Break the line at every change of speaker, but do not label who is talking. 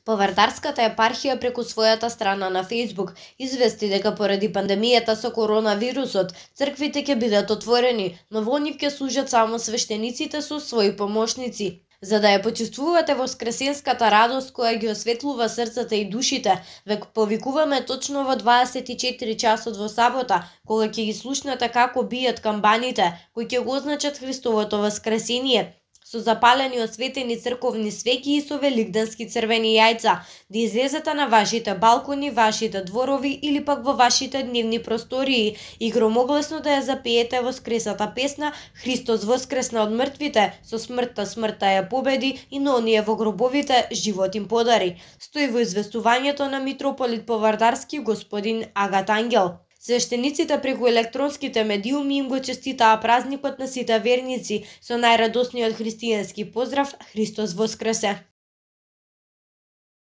Повардарската епархија преку својата страна на Facebook извести дека поради пандемијата со коронавирусот, црквите ќе бидат отворени, но во нив ќе служат само свештениците со своји помошници. За да ја почувствувате воскресенската радост која ги осветлува срцата и душите, век повикуваме точно во 24 часот во сабота, кога ќе ги слушнете како бијат камбаните, кои ќе го означат Христовото воскресение, со запалени осветени црковни свеќи и со великденски црвени јајца, да излезете на вашите балкони, вашите дворови или пак во вашите дневни простории и громогласно да ја запеете воскресата песна Христос воскресна од мртвите, со смртта ја победи и на оние во гробовите живот им подари. Стои во известувањето на митрополит Повардарски господин Агат Ангел. Свештениците преку електронските медиуми им го честитаа празникот на сите верници со најрадосниот христијански поздрав Христос воскресе!